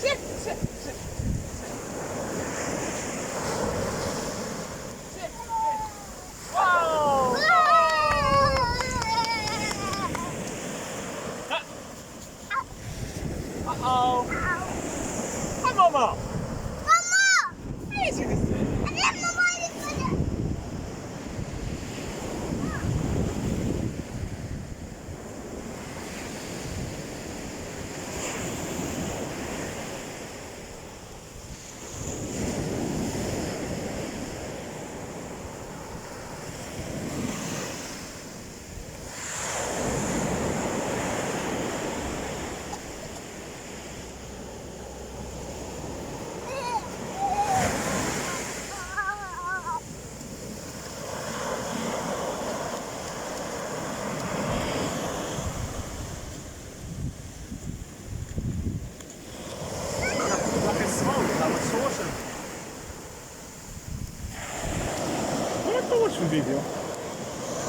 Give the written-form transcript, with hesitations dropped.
Sit, sit, sit, sit. Sit, sit. Whoa! Uh-oh. Hi, Momo. Easy to sit. Trochę smogu, nawet słosem. No jak to watch the video?